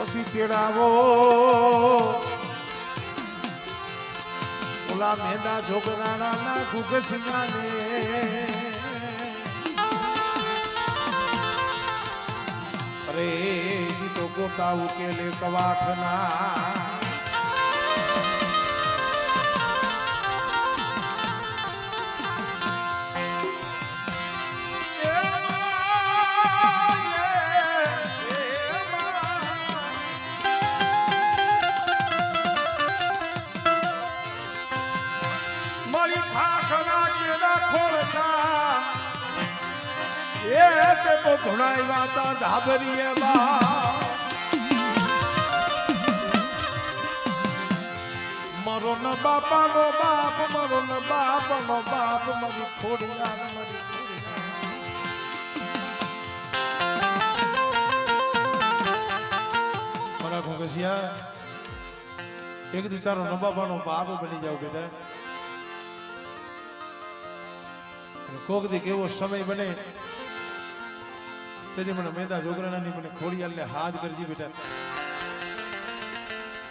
પછી તેડાવો ઓલા મેંદા જોગરાણા ગુગસના ને અરે જી તો ગોતા ઉકેલે કવાખના તો ધોણાઈ વાતા ધાબરીએ બા મરો ન બાપાનો બાપ મરો ન બાપનો બાપ મારી ખોડિયાર મારી મારા ઘોંઘસિયા એક દી તારો ન બાપાનો બાપ બની જાવ બેટા કોક દી કેવો સમય બને તેથી મને મેંદા જોગરાણાની મને ખોડિયાલને હાથ કરજી બેટા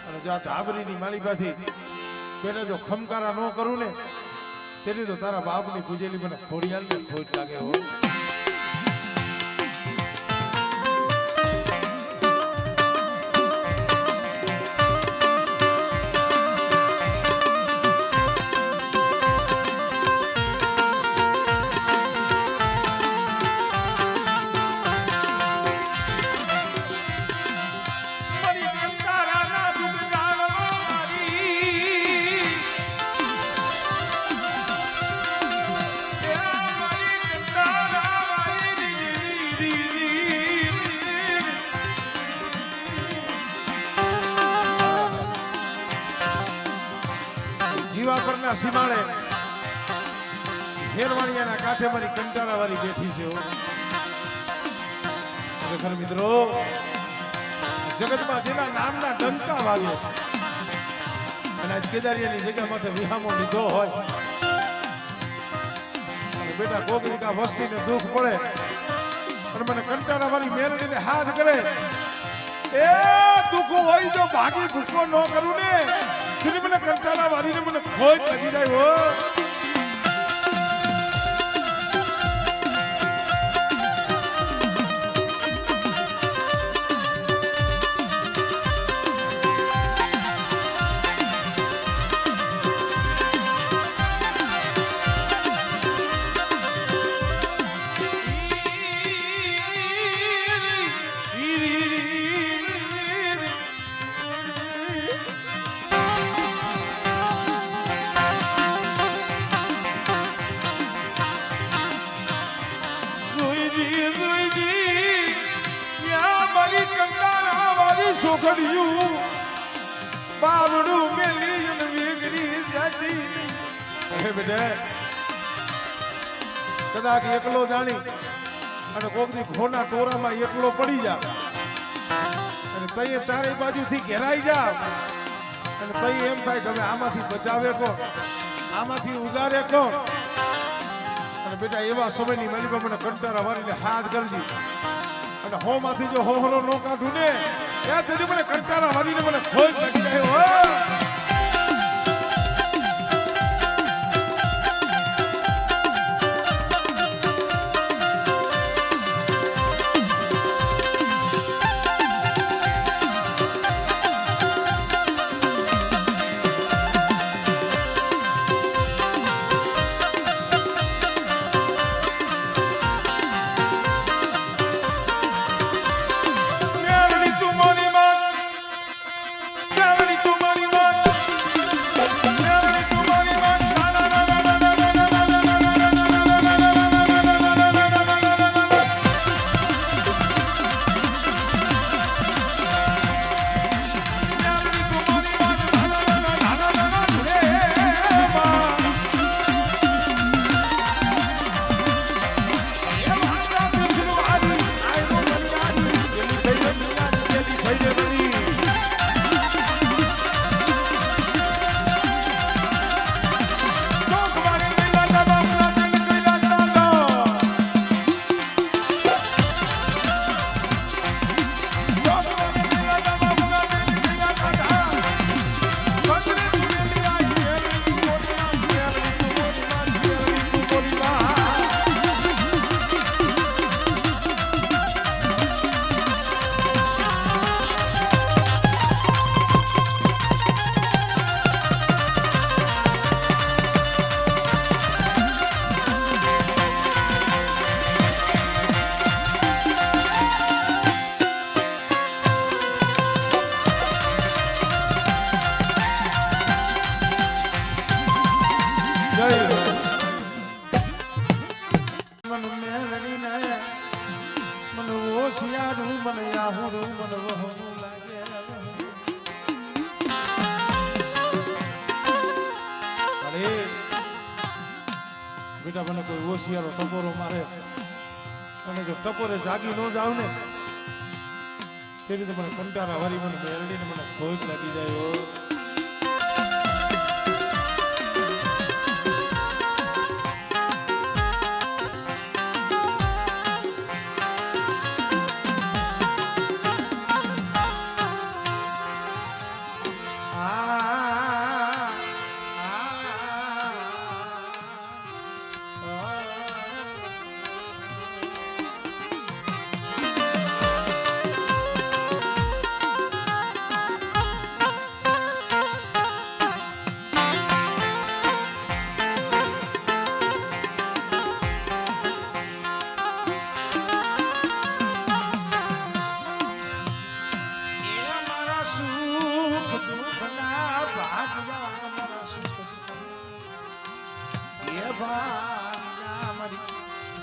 અને જો આ ધાબરીની માલિકાથી બેટા જો ખમકારા ન કરું ને તેથી તો તારા બાપની પૂજેલી મને ખોડિયાલને ખોટ લાગે હો જીવા પરના સીમાડે હેરવાણિયાના કાંઠે મારી કંટાળા વાળી બેઠી છે ખરેખર મિત્રો જગતમાં જેના નામના ડંકા વાગે અને આજ કેદારિયાની જગ્યા માથે વિહામો લીધો હોય અને બેટા કોકરીકા વસ્તીને દુઃખ પડે અને મને કંટાળા વાળી મેરડીને હાથ કરે એ દુઃખ હોય જો ભાગી ભૂખો ન કરું ને મને કંટાળા વાળીને મને ખોટ લાગી જાય હો છોકરીયું બાવડું મેલી વેગરી જાતી અરે બેટા કદાચ એકલો જાણી અને કોકની ઘોના ટોરામાં એકલો પડી જા અને તઈએ ચારે બાજુથી ઘેરાઈ જા અને તઈ એમ થાય કે આમાંથી બચાવે કોણ આમાંથી ઉગારે કોણ અને બેટા એવા સમયની મારી પર મને કંટાળા વાળીને હાથ કરજી અને હોમાંથી જો હોહરો નો કાઢું ને એ તેની મને કંટાળા વાળીને મને ખોટ લાગી જાય Tell me મન મેળડી ને મન ઓશિયારું મને આહુરું મન વહુનું લાગે અરે બેટા મને કોઈ ઓશિયારો ટપોરો મારે અને જો ટપોરે જાગી ન જાવ ને તે રીતે મને કંટાળા વારી મને મેળડીને મને ખોટ લાગી જાય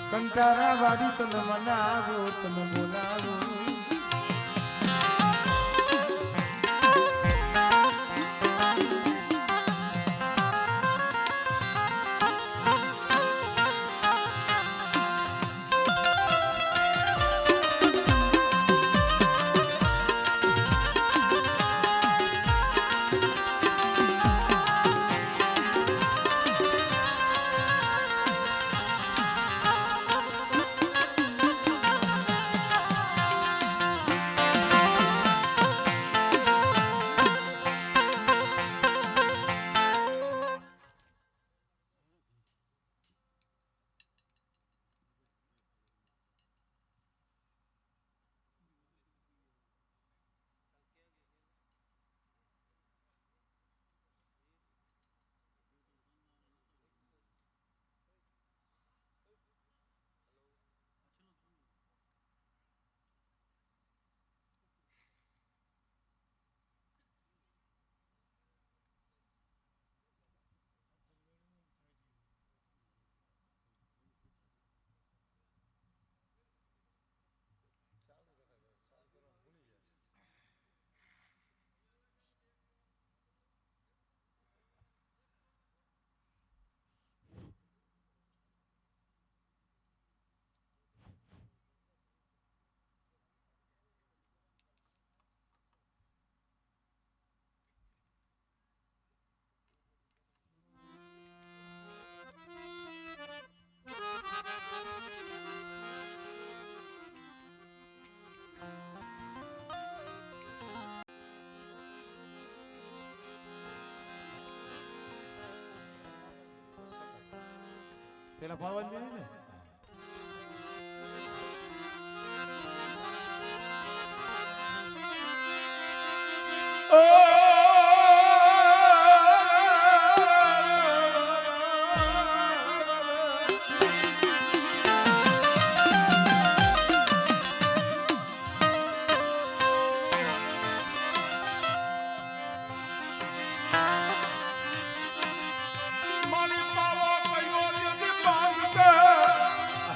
કંટારા વાળી તને મનાવો તને બોલાવો પેલા પાવન દે ને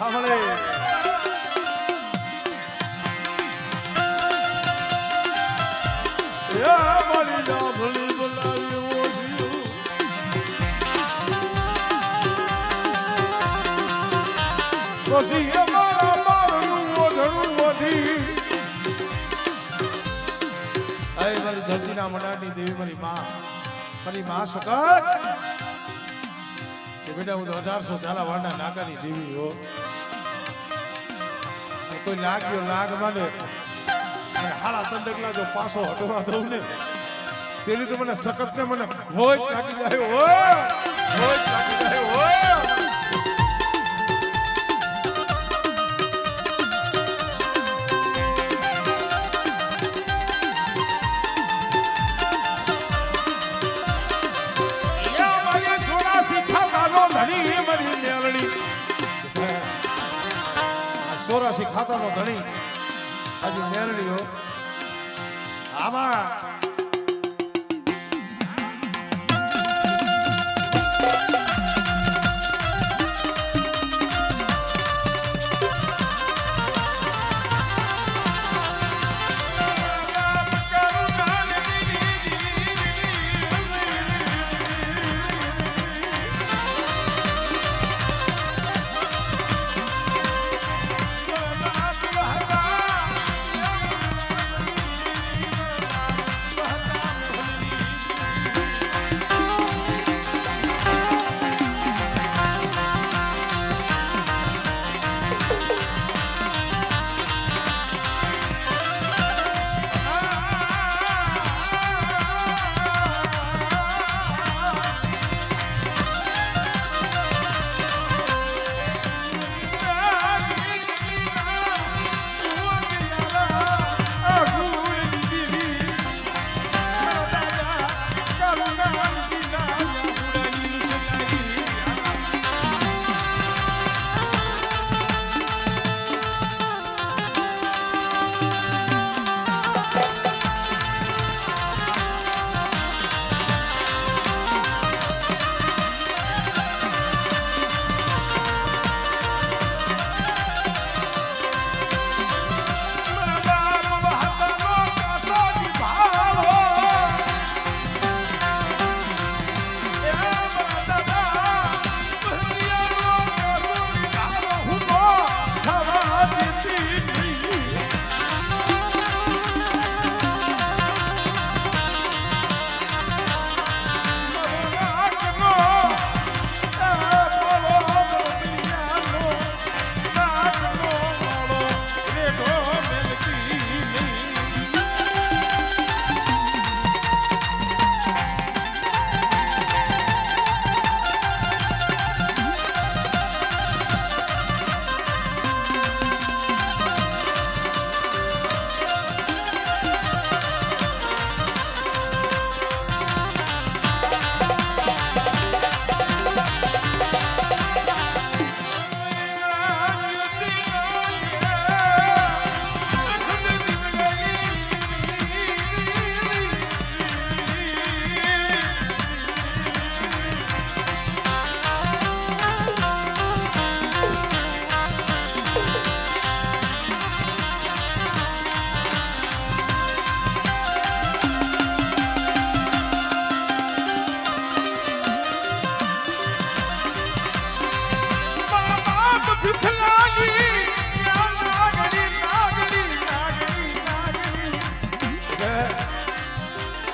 સાંભળે મારી ડાભલી બોલાવી ઓછ્યું પછી એ મારા બારનું ઓઢણું વધી મારી ધરતીના મડાની દેવી મારી માં સકત બેટા હું તો 1800 ચાલા વાળના નાકાની દેવી હો કોઈ લાગ્યો લાગ મને હાડા તંડકલા જો પાછો હટવા દઉં ને પેલી તો મને સખત ને મને ભોજ લાગી જાય ભોજ લાગી જાય ચોરાસી ખાતાનો ધણી હજુ મેરડીઓ આમાં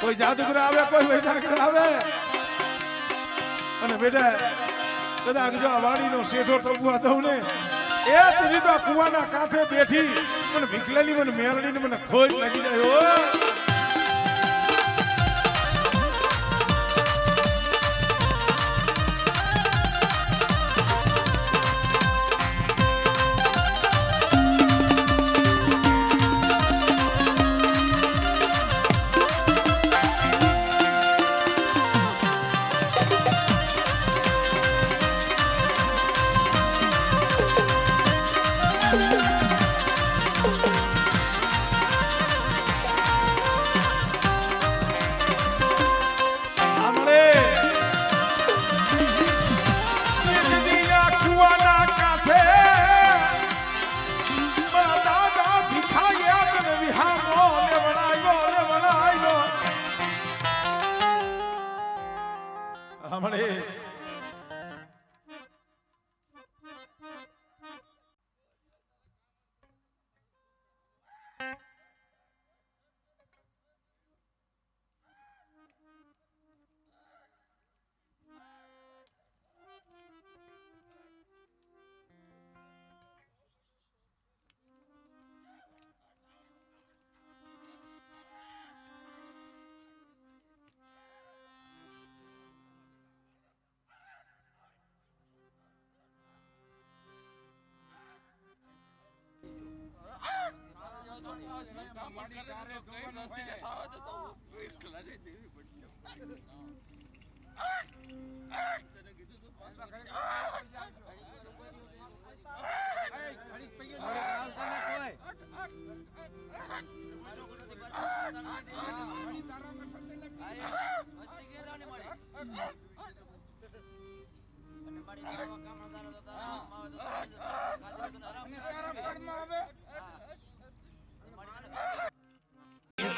કોઈ જાદુગર આવે કોઈ વૈદાગર આવે અને બેટા કદાચ જો આ વાડીનો શેઠો ટપવા દઉં ને એ ત્રીજી તો કુવાના કાંઠે બેઠી મને ભીખલાની મને મેરડીને મને ખોજ લાગી જાય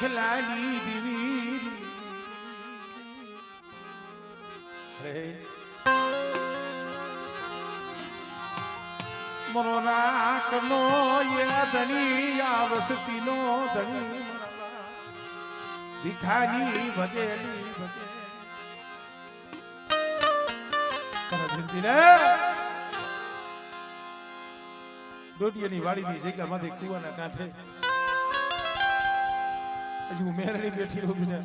ખલાલી દીવી મરો નાકનો યે ધણી આવસસીનો ધણી ભીખાની ભજેલી ભજે પરજિંદીને દોડિયાની વાડીની જગ્યામાંથી કુવાના કાંઠે હજી હું મેરડી બેઠી રહું બીજા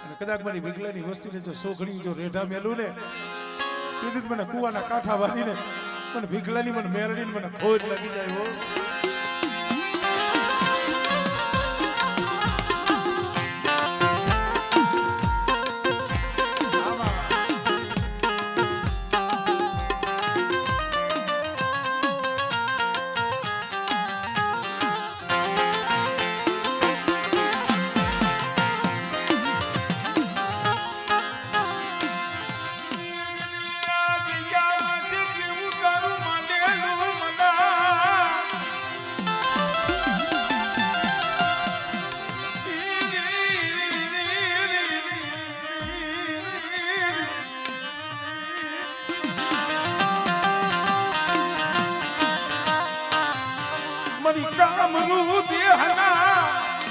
અને કદાચ મારી વિકલાની વસ્તીને જો સોઘણી જો રેઢા મેલું ને તેથી મને કુવાના કાંઠા વાળીને મને ભીખલાની મને મેરડીને મને ખોજ લાગી જાય હો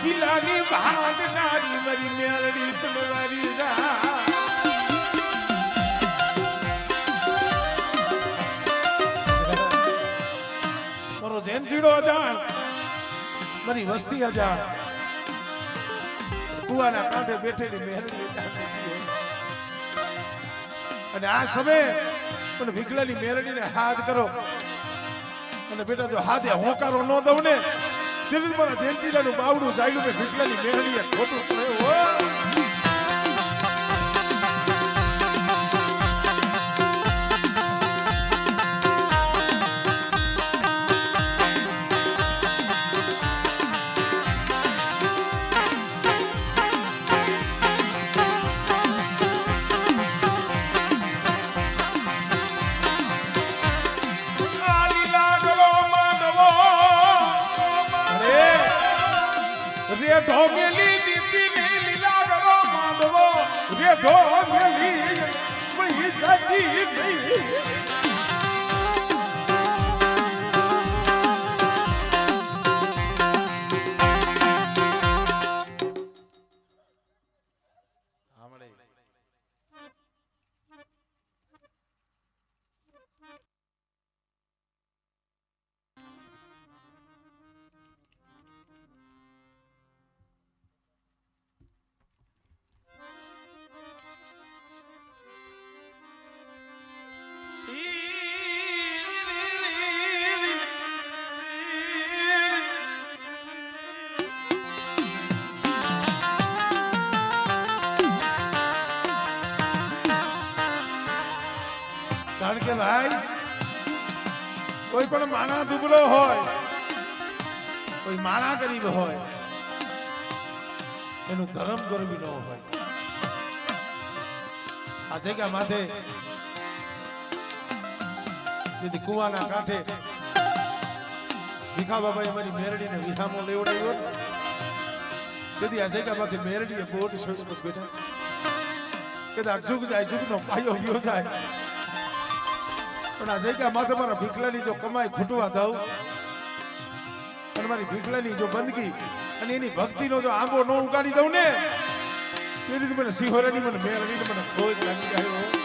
ગિલાની ભાગનારી મરી મેરડી તલવારી જા મારો જેનજીડો અજાણ મારી વસ્તી અજાણ કુવાના કાંઠે બેઠેલી મેરડી અને આ સમયે પણ વિકલાની મેરડીને હાથ કરો અને બેટા જો હાથે હોકારો ન દઉં ને તેથી મારા જેનજીલાનું બાવડું ચાલ્યું મેં ભીખલાની મેરડીએ ખોટું પડ્યું ઢોમેલી દીપીની લીલા ગરો માંડવો રે ઢોમેલી વહી સતી ગઈ કારણ કે ભાઈ કોઈ પણ માણા દુબળો હોય, કોઈ માણા ગરીબ હોય, એનું ધર્મ ગરબી ન હોય. આ જગ્યા માથે જેથી કુવાના કાંઠે ભીખા બાબાએ અમારી મેરડીને વિહામો લેવડાવ્યો ને, તેથી આ જગ્યા માંથી મેરડીએ બોટ સરસ બેઠા કદાચ ઝુક જાય, ઝુકનો પાયો ગયો જાય, પણ આ જગ્યા માથે મારા ભીખલાની જો કમાઈ ખૂટવા દઉં અને મારી ભીખલાની જો બંદગી અને એની ભક્તિનો જો આંબો ન ઉગાડી દઉં ને, એની મને સિંહોરાની મને મેરડીને મને ખોજ લાગી જાય.